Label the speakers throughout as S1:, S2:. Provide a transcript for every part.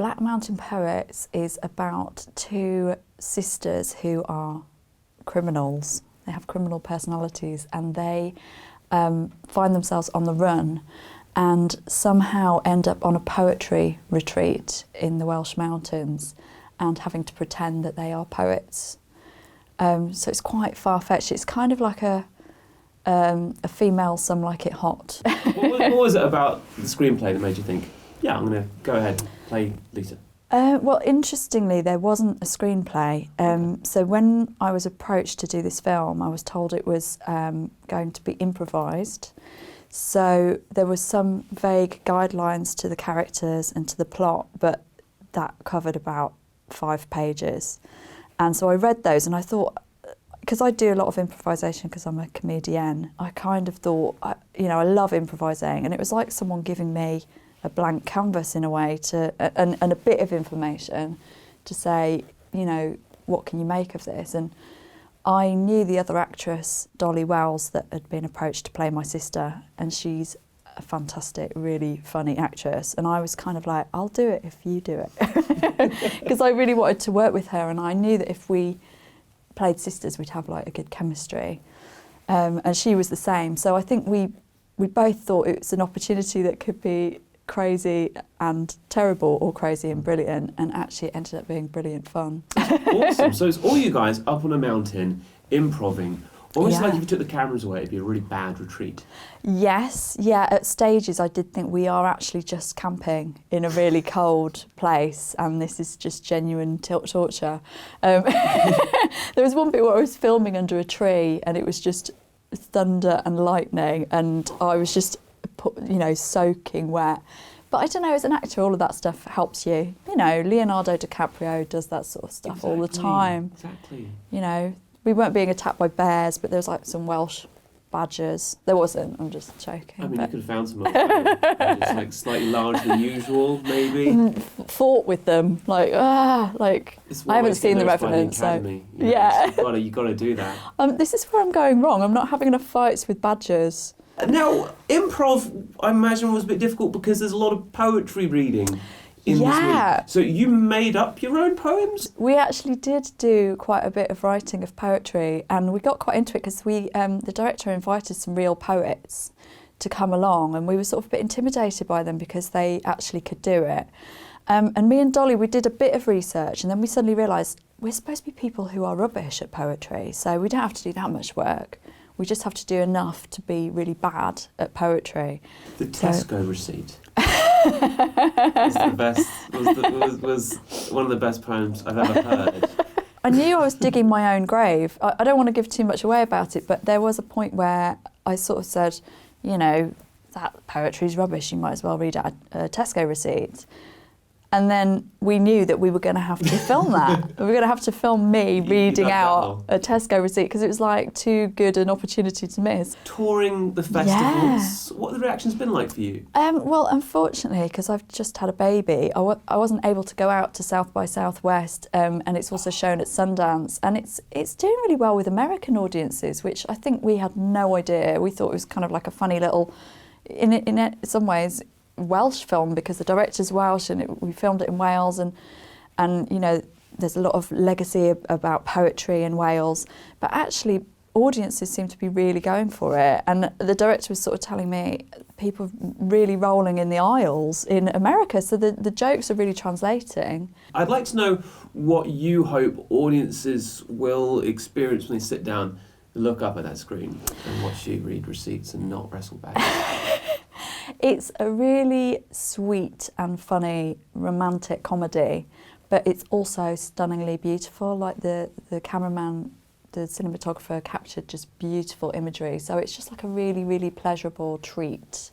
S1: Black Mountain Poets is about two sisters who are criminals. They have criminal personalities, and they find themselves on the run and somehow end up on a poetry retreat in the Welsh mountains and having to pretend that they are poets. So it's quite far-fetched. It's kind of like a female Some Like It Hot.
S2: What was it about the screenplay that made you think, yeah, I'm going to go ahead and play Lisa?
S1: Well, interestingly, there wasn't a screenplay. So when I was approached to do this film, I was told it was going to be improvised. So there was some vague guidelines to the characters and to the plot, but that covered about 5 pages. And so I read those and I thought, because I do a lot of improvisation because I'm a comedian, I kind of thought, I love improvising, and it was like someone giving me a blank canvas in a way and a bit of information to say, what can you make of this? And I knew the other actress, Dolly Wells, that had been approached to play my sister, and she's a fantastic, really funny actress. And I was kind of like, I'll do it if you do it. Because I really wanted to work with her, and I knew that if we played sisters, we'd have like a good chemistry. And she was the same. So I think we both thought it was an opportunity that could be crazy and terrible, or crazy and brilliant, and actually it ended up being brilliant fun.
S2: Awesome. So it's all you guys up on a mountain, improving. Almost like if you took the cameras away, it'd be a really bad retreat.
S1: Yes, yeah, at stages I did think we are actually just camping in a really cold place, and this is just genuine torture. There was one bit where I was filming under a tree and it was just thunder and lightning, and I was just soaking wet. But I don't know, as an actor, all of that stuff helps you. Leonardo DiCaprio does that sort of stuff all the time.
S2: Exactly.
S1: We weren't being attacked by bears, but there was like some Welsh badgers. There wasn't, I'm just joking.
S2: I mean, you could have found some badgers, like slightly larger than usual, maybe.
S1: Fought with them, I haven't seen The Revenant, so yeah.
S2: You've got to do that.
S1: This is where I'm going wrong. I'm not having enough fights with badgers.
S2: Now, improv, I imagine, was a bit difficult because there's a lot of poetry reading in this movie. So you made up your own poems?
S1: We actually did do quite a bit of writing of poetry, and we got quite into it because the director invited some real poets to come along, and we were sort of a bit intimidated by them because they actually could do it. And me and Dolly, we did a bit of research, and then we suddenly realised we're supposed to be people who are rubbish at poetry, so we don't have to do that much work. We just have to do enough to be really bad at poetry.
S2: The Tesco receipt was the best. Was one of the best poems I've ever heard.
S1: I knew I was digging my own grave. I don't want to give too much away about it, but there was a point where I sort of said, that poetry's rubbish. You might as well read out a Tesco receipt. And then we knew that we were going to have to film that. We were going to have to film me reading out a Tesco receipt because it was like too good an opportunity to miss.
S2: Touring the festivals, what have the reactions been like for you?
S1: Well, unfortunately, because I've just had a baby, I wasn't able to go out to South by Southwest, and it's also shown at Sundance, and it's doing really well with American audiences, which I think we had no idea. We thought it was kind of like a funny little, in some ways, Welsh film because the director's Welsh and we filmed it in Wales, and there's a lot of legacy about poetry in Wales, but actually audiences seem to be really going for it, and the director was sort of telling me people really rolling in the aisles in America, so the jokes are really translating.
S2: I'd like to know what you hope audiences will experience when they sit down, look up at that screen and watch you read receipts and not wrestle back.
S1: It's a really sweet and funny romantic comedy, but it's also stunningly beautiful. Like the cameraman, the cinematographer captured just beautiful imagery. So it's just like a really, really pleasurable treat.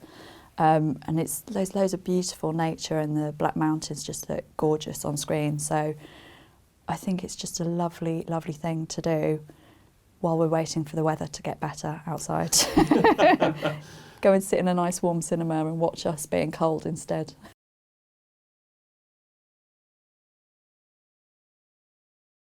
S1: And there's loads of beautiful nature, and the Black Mountains just look gorgeous on screen. So I think it's just a lovely, lovely thing to do while we're waiting for the weather to get better outside. Go and sit in a nice warm cinema and watch us being cold instead.